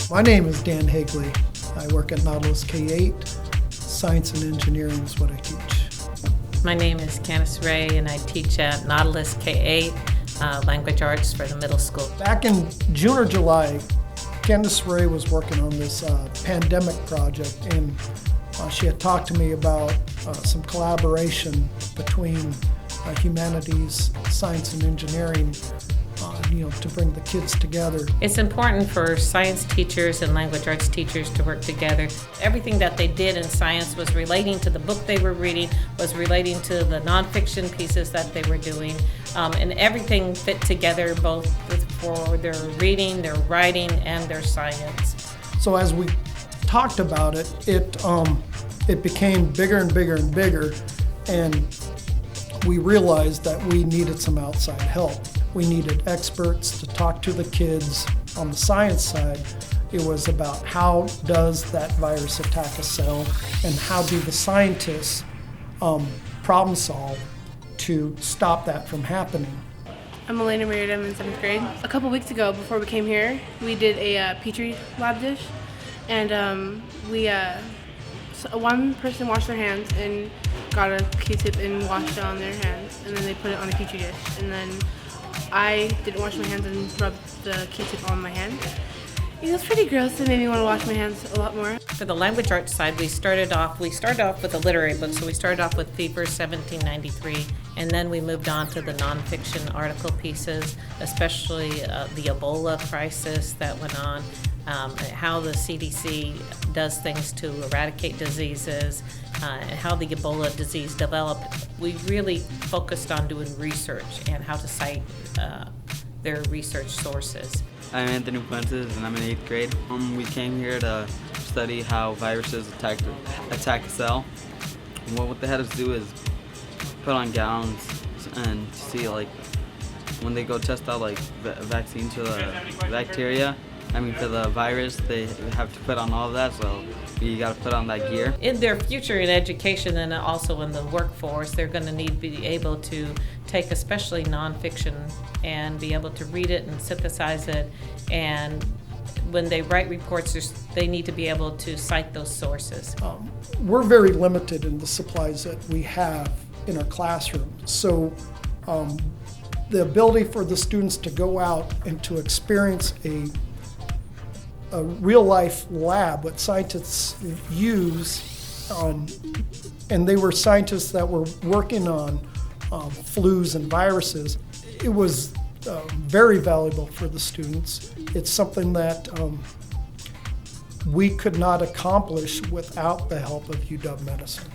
My name is Dan Higley. I work at Nautilus K-8. Science and engineering is what I teach. My name is Candice Ray, and I teach at Nautilus K-8, language arts for the middle school. Back in June or July, Candice Ray was working on this pandemic project, and she had talked to me about some collaboration between humanities, science, and engineering, to bring the kids together. It's important for science teachers and language arts teachers to work together. Everything that they did in science was relating to the book they were reading, was relating to the nonfiction pieces that they were doing, and everything fit together both for their reading, their writing, and their science. So as we talked about it, it became bigger and bigger and bigger, and we realized that we needed some outside help. We needed experts to talk to the kids. On the science side, it was about how does that virus attack a cell, and how do the scientists problem solve to stop that from happening. I'm Elena Marietta, I'm in 7th grade. A couple weeks ago, before we came here, we did a Petri lab dish, and one person washed their hands and got a Q-tip and washed it on their hands, and then they put it on a Petri dish. And then I didn't wash my hands and rubbed the Q-tip on my hand. It was pretty gross. It made me want to wash my hands a lot more. For the language arts side, we started off with a literary book. So we started off with Fever 1793, and then we moved on to the nonfiction article pieces, especially the Ebola crisis that went on, how the CDC does things to eradicate diseases, and how the Ebola disease developed. We really focused on doing research and how to cite their research sources. I'm Anthony Fuentes, and I'm in 8th grade. We came here to study how viruses attack a cell. And what they had us do is put on gowns and see, like, when they go test out like vaccines for the bacteria, for the virus, they have to put on all of that, so you got to put on that gear. In their future in education and also in the workforce, they're going to need to be able to take especially nonfiction and be able to read it and synthesize it, and when they write reports, they need to be able to cite those sources. We're very limited in the supplies that we have in our classroom, so the ability for the students to go out and to experience a real-life lab, what scientists use, and they were scientists that were working on flus and viruses. It was very valuable for the students. It's something that we could not accomplish without the help of UW Medicine.